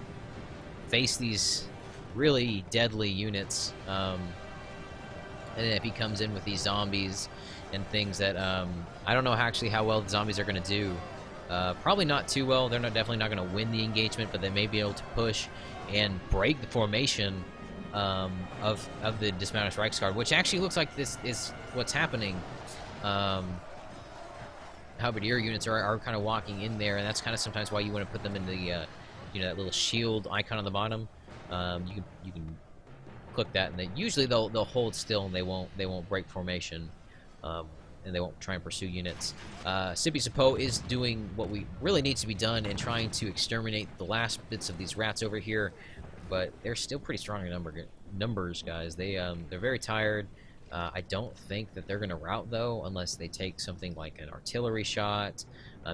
these really deadly units, and then if he comes in with these zombies and things that I don't know actually how well the zombies are going to do. Probably not too well. They're definitely not going to win the engagement, but they may be able to push and break the formation of the dismounted Reichsguard, which actually looks like this is what's happening. Halberdier units are kind of walking in there, and that's kind of sometimes why you want to put them in the you know, that little shield icon on the bottom. You can click that, and usually they'll hold still, and they won't break formation. And they won't try and pursue units. Sippy Sapo is doing what we really needs to be done and trying to exterminate the last bits of these rats over here, but they're still pretty strong in numbers, guys. They're very tired. I don't think that they're going to rout, though, unless they take something like an artillery shot.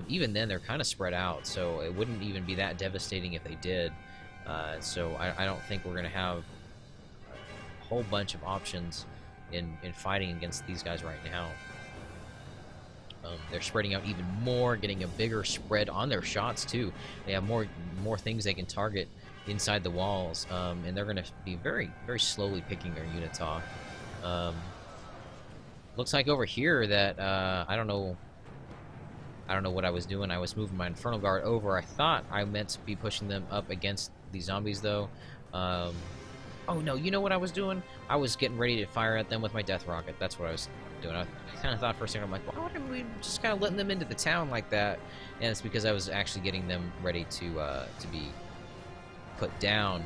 Even then, they're kind of spread out, so it wouldn't even be that devastating if they did. So I don't think we're going to have a whole bunch of options in fighting against these guys right now. They're spreading out even more, getting a bigger spread on their shots too. They have more things they can target inside the walls, and they're going to be very, very slowly picking their units off. Looks like over here that I don't know what I was doing. I was moving my Infernal Guard over. I thought I meant to be pushing them up against these zombies though. Oh no, you know what I was doing? I was getting ready to fire at them with my Death Rocket. That's what I was doing. I kind of thought for a second, I'm like, why are we just kind of letting them into the town like that? And it's because I was actually getting them ready to be put down.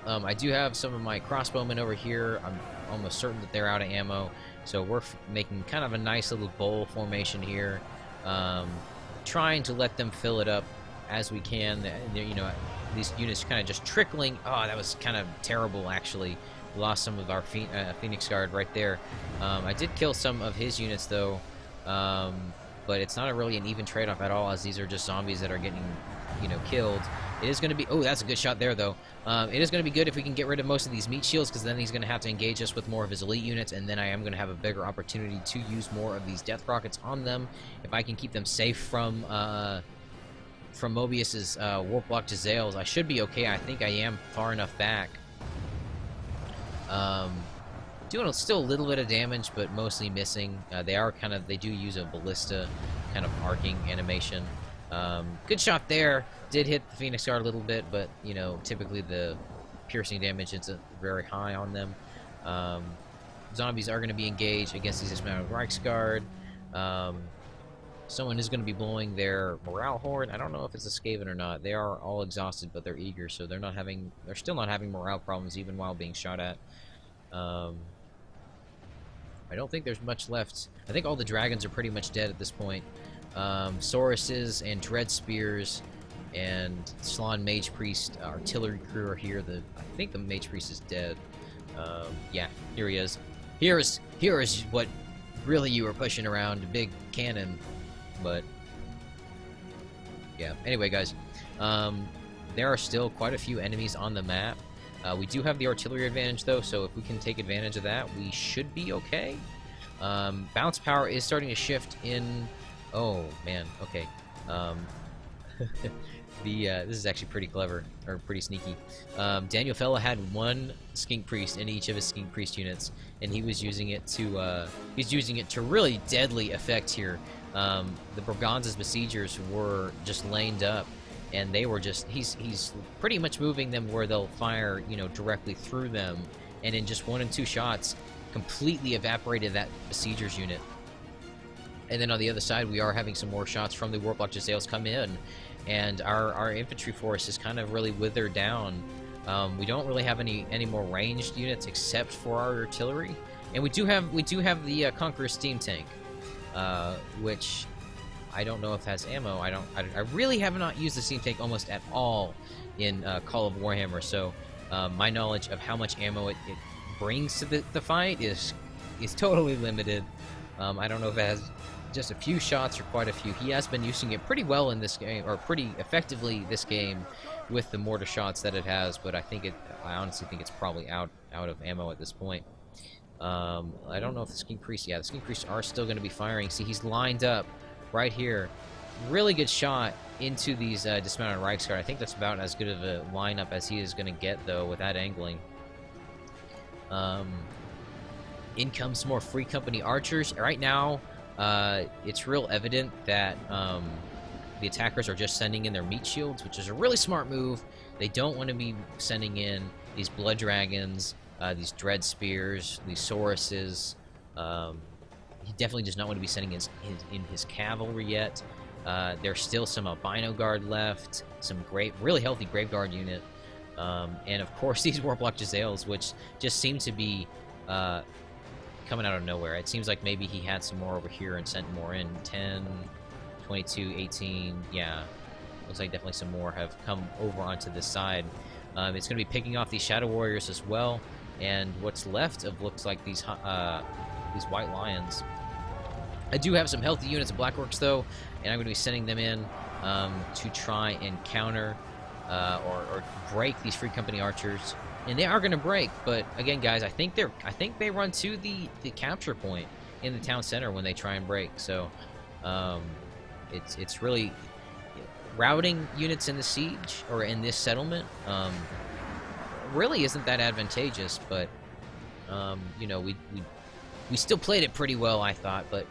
I do have some of my crossbowmen over here. I'm almost certain that they're out of ammo, so we're making kind of a nice little bowl formation here, trying to let them fill it up as we can. You know, these units kind of just trickling. Oh, that was kind of terrible, actually. We lost some of our Phoenix Guard right there. I did kill some of his units, though, but it's not really an even trade-off at all, as these are just zombies that are getting, you know, killed. It is going to be... Oh, that's a good shot there, though. It is going to be good if we can get rid of most of these meat shields, because then he's going to have to engage us with more of his elite units, and then I am going to have a bigger opportunity to use more of these death rockets on them. If I can keep them safe from Mobius's warp block Jezzails, I should be okay. I think I am far enough back. Doing still a little bit of damage, but mostly missing. They do use a ballista kind of arcing animation. Good shot there. Did hit the Phoenix Guard a little bit, but you know, typically the piercing damage isn't very high on them. Zombies are going to be engaged against these dismounted Reichsguard. Someone is going to be blowing their morale horn. I don't know if it's a Skaven or not. They are all exhausted, but they're eager, so they're still not having morale problems even while being shot at. I don't think there's much left. I think all the dragons are pretty much dead at this point. Sauruses and Dread Spears and Slann Mage Priest artillery crew are here. I think the Mage Priest is dead. Yeah, here he is. Here is what really you were pushing around, a big cannon. But yeah, anyway, guys, there are still quite a few enemies on the map. We do have the artillery advantage, though, so if we can take advantage of that, we should be okay. Bounce power is starting to shift in... Oh, man, okay. This is actually pretty clever, or pretty sneaky. Daniel Fella had one Skink Priest in each of his Skink Priest units, and he was using it to really deadly effect here. The Braganza's besiegers were just laned up, and they were just, he's pretty much moving them where they'll fire, you know, directly through them, and in just 1 and 2 shots, completely evaporated that besiegers unit. And then on the other side, we are having some more shots from the Warplock Jezzails come in, and our infantry force is kind of really withered down. We don't really have any more ranged units except for our artillery, and we do have the Conqueror steam tank, which I don't know if it has ammo. I really have not used the steam tank almost at all in Call of Warhammer, so my knowledge of how much ammo it brings to the fight is totally limited. I don't know if it has just a few shots or quite a few. He has been using it pretty well in this game, or pretty effectively this game, with the mortar shots that it has. But I honestly think it's probably out of ammo at this point. I don't know if the Skink Priests, yeah, the Skink Priests are still going to be firing. See, he's lined up right here. Really good shot into these dismounted Reichsguard. I think that's about as good of a lineup as he is going to get, though, with that angling. In comes more Free Company archers. Right now, it's real evident that the attackers are just sending in their meat shields, which is a really smart move. They don't want to be sending in these blood dragons, these dread spears, these sauruses. He definitely does not want to be sending in his cavalry yet. There's still some albino guard left, some really healthy grave guard unit, and of course these Warlock Jezzails, which just seem to be coming out of nowhere. It seems like maybe he had some more over here and sent more in. 10, 22, 18, yeah. Looks like definitely some more have come over onto this side. It's going to be picking off these Shadow Warriors as well, and what's left of looks like these White Lions. I do have some healthy units of Black Orcs, though, and I'm going to be sending them in to try and counter or break these Free Company archers. And they are going to break, but again, guys, I think they run to the capture point in the town center when they try and break. So it's really routing units in the siege or in this settlement. Really isn't that advantageous, but you know, we still played it pretty well, I thought. But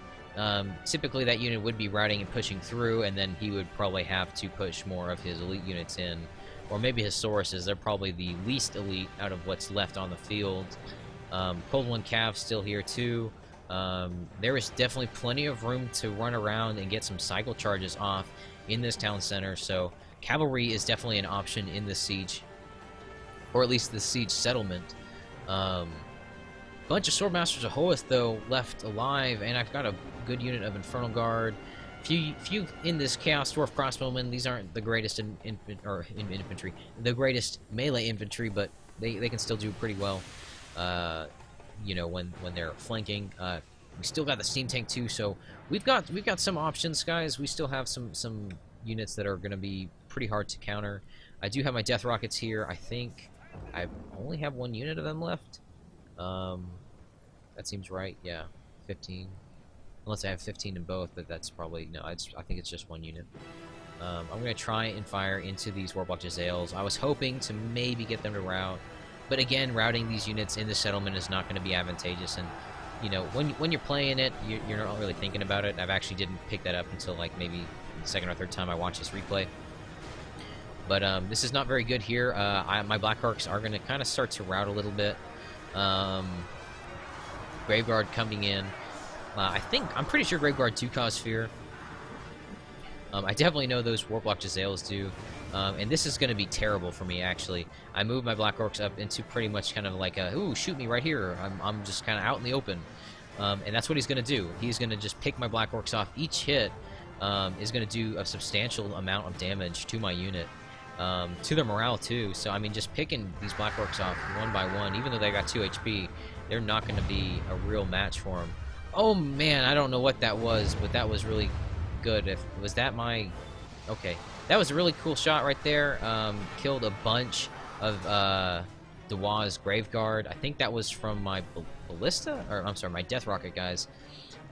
typically that unit would be routing and pushing through, and then he would probably have to push more of his elite units in. Or maybe his Sauruses. They're probably the least elite out of what's left on the field. Cold One Cav still here too. There is definitely plenty of room to run around and get some cycle charges off in this town center. So cavalry is definitely an option in this siege, or at least the siege settlement. Bunch of Swordmasters of Hoeth, though, left alive, and I've got a good unit of Infernal Guard. Few in this Chaos Dwarf Crossbowmen. These aren't the greatest in infantry, the greatest melee infantry, but they can still do pretty well. You know, when they're flanking. We still got the Steam Tank too, so we've got some options, guys. We still have some units that are going to be pretty hard to counter. I do have my Death Rockets here. I think I only have one unit of them left. That seems right. Yeah, 15. Unless I have 15 in both, but that's probably... No, I think it's just one unit. I'm going to try and fire into these Warlock Jezzails. I was hoping to maybe get them to rout. But again, routing these units in the settlement is not going to be advantageous. And, you know, when you're playing it, you're not really thinking about it. I've actually didn't pick that up until, like, maybe the second or third time I watched this replay. But this is not very good here. My Black Orcs are going to kind of start to rout a little bit. Graveguard coming in. I'm pretty sure Graveguard do cause fear. I definitely know those Warlock Jezzails do. And this is going to be terrible for me, actually. I moved my Black Orcs up into pretty much kind of like a, ooh, shoot me right here. I'm just kind of out in the open. And that's what he's going to do. He's going to just pick my Black Orcs off. Each hit is going to do a substantial amount of damage to my unit. To their morale, too. So, I mean, just picking these Black Orcs off one by one, even though they got 2 HP, they're not going to be a real match for them. Oh, man, I don't know what that was, but that was really good. Was that my... Okay. That was a really cool shot right there. Killed a bunch of Dewa's Graveguard. I think that was from my Ballista? Or, I'm sorry, my Death Rocket guys.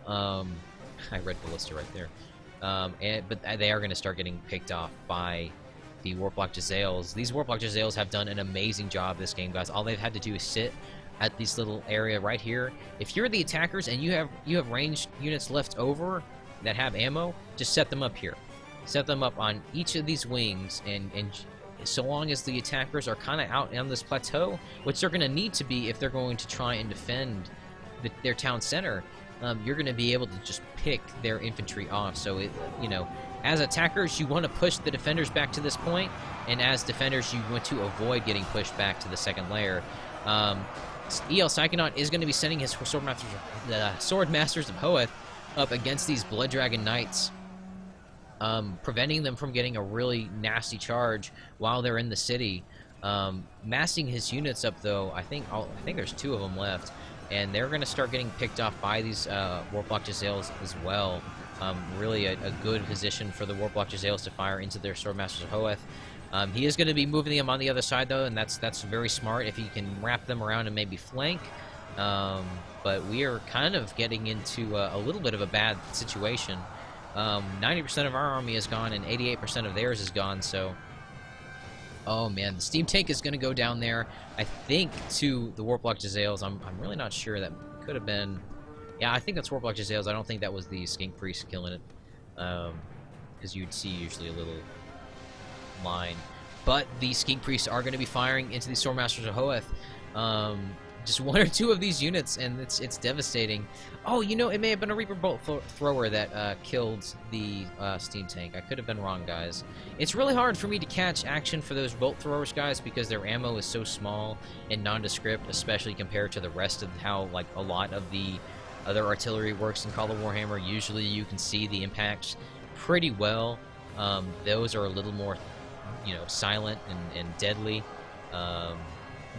I read Ballista right there. But they are going to start getting picked off by the Warlock Jezzails. These Warlock Jezzails have done an amazing job this game, guys. All they've had to do is sit at this little area right here. If you're the attackers and you have ranged units left over that have ammo, just set them up here. Set them up on each of these wings, and so long as the attackers are kind of out on this plateau, which they're going to need to be if they're going to try and defend their town center, you're going to be able to just pick their infantry off. So, you know, as attackers, you want to push the defenders back to this point, and as defenders, you want to avoid getting pushed back to the second layer. E.L. Psychonaut is going to be sending his Swordmasters of Hoeth up against these Blood Dragon Knights, preventing them from getting a really nasty charge while they're in the city. Massing his units up, though, I think there's 2 of them left, and they're going to start getting picked off by these Warlock Jezzails as well. Really a good position for the Warplock Jezzails to fire into their Swordmasters of Hoeth. He is going to be moving them on the other side, though, and that's very smart if he can wrap them around and maybe flank. But we are kind of getting into a little bit of a bad situation. 90% of our army is gone, and 88% of theirs is gone, so... Oh, man, the steam tank is going to go down there, I think, to the Warplock Jezzails. I'm really not sure. That could have been... Yeah, I think that's Warplock Jezzails. I don't think that was the Skink Priest killing it. Because you'd see usually a little line. But the Skink Priests are going to be firing into the Swordmasters of Hoeth. Just one or two of these units, and it's devastating. Oh, you know, it may have been a Reaper Bolt Thrower that killed the steam tank. I could have been wrong, guys. It's really hard for me to catch action for those Bolt Throwers, guys, because their ammo is so small and nondescript, especially compared to the rest of how, like, a lot of the other artillery works in Call of Warhammer. Usually you can see the impacts pretty well. Those are a little more, you know, silent and deadly.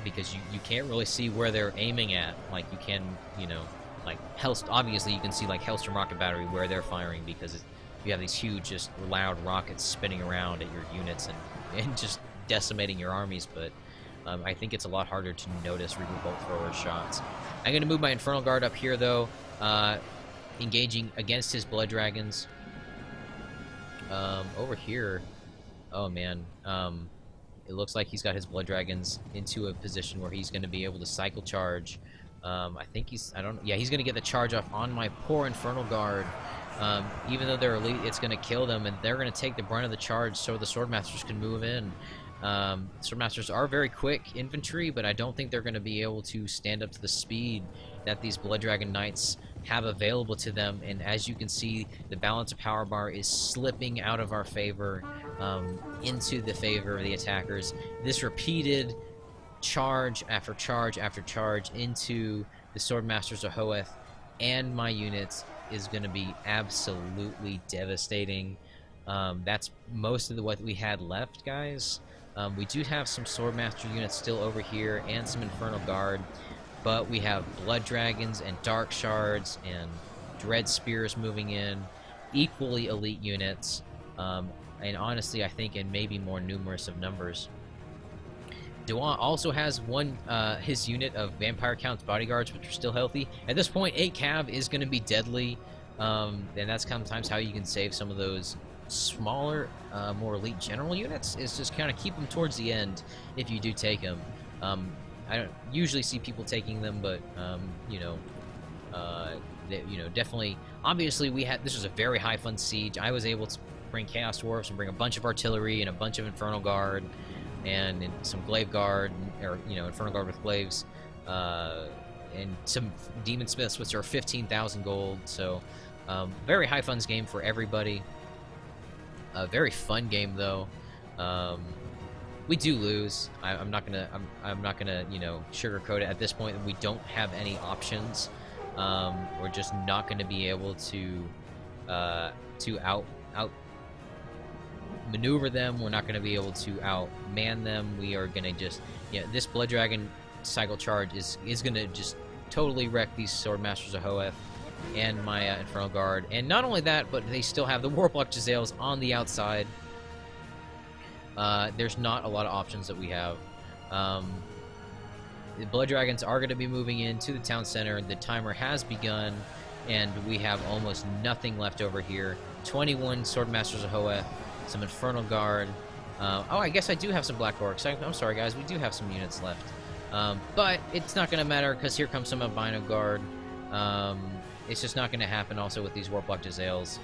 Because you can't really see where they're aiming at, like you can, you know, like obviously you can see like Hellstorm Rocket Battery where they're firing, because you have these huge, just loud rockets spinning around at your units and just decimating your armies. But I think it's a lot harder to notice Reaper Bolt Thrower shots. I'm going to move my Infernal Guard up here, though, engaging against his Blood Dragons. Over here, oh man, it looks like he's got his Blood Dragons into a position where he's going to be able to cycle charge. I think he's going to get the charge off on my poor Infernal Guard. Even though they're elite, it's going to kill them, and they're going to take the brunt of the charge so the Swordmasters can move in. Swordmasters are very quick infantry, but I don't think they're going to be able to stand up to the speed that these Blood Dragon Knights have available to them. And as you can see, the balance of power bar is slipping out of our favor, into the favor of the attackers. This repeated charge after charge after charge into the Swordmasters of Hoeth and my units is going to be absolutely devastating. That's most of what we had left, guys. We do have some Swordmaster units still over here and some Infernal Guard, but we have Blood Dragons and Dark Shards and Dread Spears moving in, equally elite units, and honestly I think in maybe more numerous of numbers. Dewan also has his unit of Vampire Count's bodyguards, which are still healthy. At this point, 8 Cav is going to be deadly, and that's sometimes how you can save some of those smaller, more elite general units, is just kind of keep them towards the end if you do take them. I don't usually see people taking them, but definitely. Obviously, this was a very high fun siege. I was able to bring Chaos Dwarfs and bring a bunch of artillery and a bunch of Infernal Guard and some Glaive Guard, or Infernal Guard with glaives, and some Demon Smiths, which are 15,000 gold. So, very high funds game for everybody. A very fun game, though. We do lose. I'm not gonna sugarcoat it at this point. We don't have any options. We're just not gonna be able to out maneuver them. We're not gonna be able to outman them. We are gonna just this Blood Dragon cycle charge is gonna just totally wreck these Swordmasters of Hoeth and my Infernal Guard. And not only that, but they still have the Warplock Jezzails on the outside. There's not a lot of options that we have. The Blood Dragons are going to be moving into the town center. The timer has begun, and we have almost nothing left over here. 21 Swordmasters of Hoeth, some Infernal Guard. Oh, I guess I do have some Black Orcs. I'm sorry, guys. We do have some units left. But it's not going to matter, because here comes some Albino Guard. It's just not going to happen also with these Warplock Jezzails.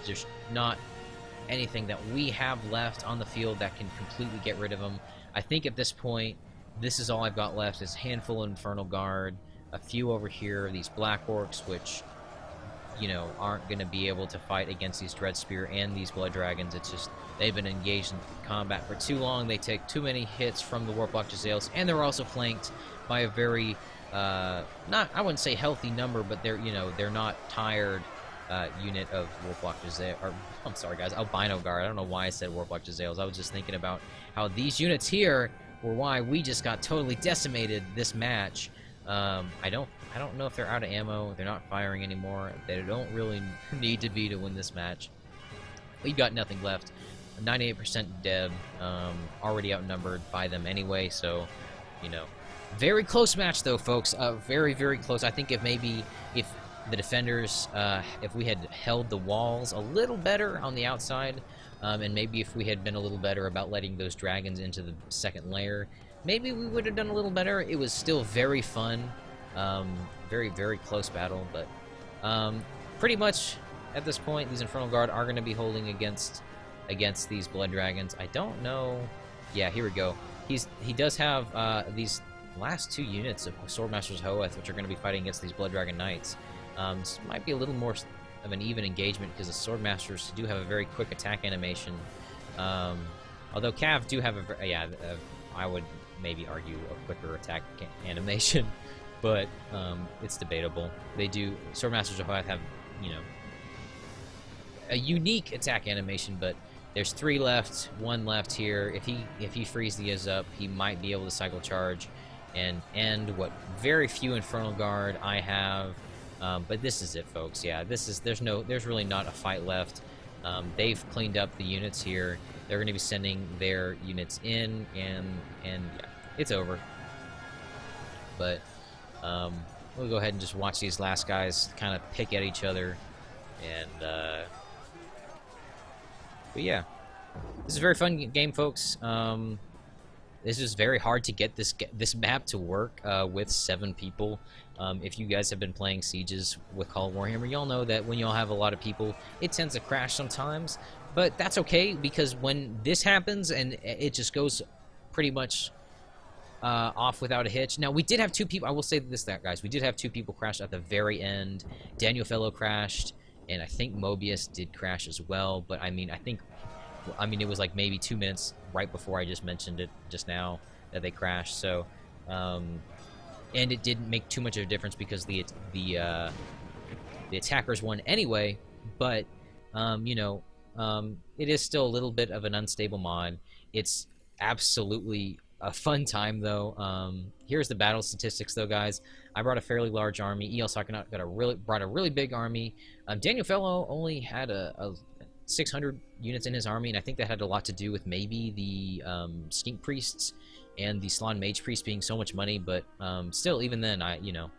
There's not anything that we have left on the field that can completely get rid of them. I think at this point, this is all I've got left, is a handful of Infernal Guard, a few over here, these Black Orcs, which, aren't going to be able to fight against these Dread Spear and these Blood Dragons. It's just, they've been engaged in combat for too long. They take too many hits from the Warplock Jezzails, and they're also flanked by a very, I wouldn't say healthy number, but they're not tired unit of Warplock Jezzails, or I'm sorry guys, Albino Guard. I don't know why I said Warplock Jezzails. I was just thinking about how these units here were why we just got totally decimated this match. I don't know if they're out of ammo. They're not firing anymore. They don't really need to be to win this match. We've got nothing left. 98% dead. Already outnumbered by them anyway. So, you know, very close match though, folks. Very, very close. I think if the defenders, if we had held the walls a little better on the outside, and maybe if we had been a little better about letting those dragons into the second layer, maybe we would have done a little better. It was still very fun. Very, very close battle, but pretty much at this point, these Infernal Guard are going to be holding against these Blood Dragons. I don't know. Yeah, here we go. He does have these last two units of Swordmasters Hoeth, which are going to be fighting against these Blood Dragon Knights. This might be a little more of an even engagement because the Swordmasters do have a very quick attack animation. Although Cav do have I would maybe argue a quicker attack animation, but it's debatable. They do. Swordmasters of Hoeth have, you know, a unique attack animation, but there's 3 left, 1 left here. If he frees these up, he might be able to cycle charge and end what very few Infernal Guard I have. But this is it, folks. Yeah, there's really not a fight left. They've cleaned up the units here. They're going to be sending their units in, and yeah, it's over. But we'll go ahead and just watch these last guys kind of pick at each other, and but yeah, this is a very fun game, folks. It's just very hard to get this map to work with 7 people. If you guys have been playing Sieges with Call of Warhammer, y'all know that when y'all have a lot of people, it tends to crash sometimes. But that's okay, because when this happens and it just goes pretty much off without a hitch. Now, we did have 2 people. I will say this, guys. We did have 2 people crash at the very end. Daniel Fellow crashed, and I think Mobius did crash as well. But I mean, I mean, it was like maybe 2 minutes right before I just mentioned it just now that they crashed. So, and it didn't make too much of a difference because the attackers won anyway. But you know, it is still a little bit of an unstable mod. It's absolutely a fun time though. Here's the battle statistics though, guys. I brought a fairly large army. El Psychonaut brought a really big army. Daniel Fellow only had a 600 units in his army, and I think that had a lot to do with maybe the Skink Priests and the Slan Mage Priest being so much money, but still, even then, I'm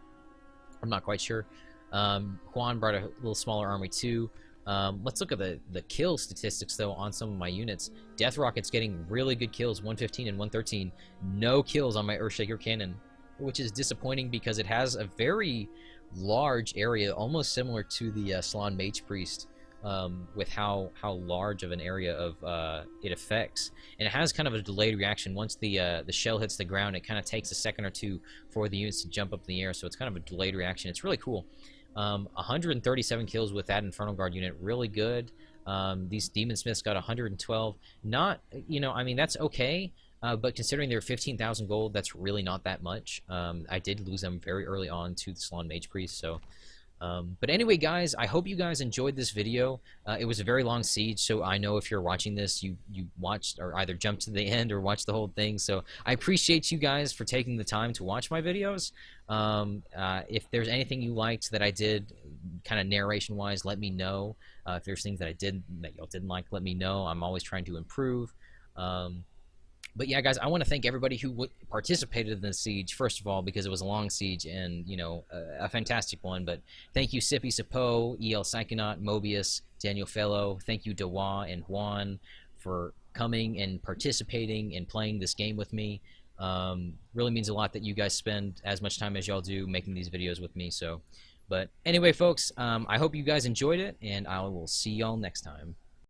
not quite sure. Juan brought a little smaller army too. Let's look at the kill statistics though on some of my units. Death Rocket's getting really good kills, 115 and 113. No kills on my Earthshaker Cannon, which is disappointing because it has a very large area, almost similar to the Slan Mage Priest. With how large of an area of it affects, and it has kind of a delayed reaction. Once the shell hits the ground, it kind of takes a second or two for the units to jump up in the air, so it's kind of a delayed reaction. It's really cool. 137 kills with that Infernal Guard unit, really good. These Demon Smiths got 112. Not, I mean, that's okay, but considering they're 15,000 gold, that's really not that much. I did lose them very early on to the Slan Mage Priest, so. But anyway, guys, I hope you guys enjoyed this video. It was a very long siege, so I know if you're watching this, you watched or either jumped to the end or watched the whole thing. So I appreciate you guys for taking the time to watch my videos. If there's anything you liked that I did, kind of narration-wise, let me know. If there's things that I did that y'all didn't like, let me know. I'm always trying to improve. But yeah, guys, I want to thank everybody who participated in the siege, first of all, because it was a long siege and, a fantastic one. But thank you, Sippy Sapo, El Psychonaut, Mobius, Daniel Fellow. Thank you, Dewa and Juan, for coming and participating and playing this game with me. Really means a lot that you guys spend as much time as y'all do making these videos with me. So, but anyway, folks, I hope you guys enjoyed it, and I will see y'all next time.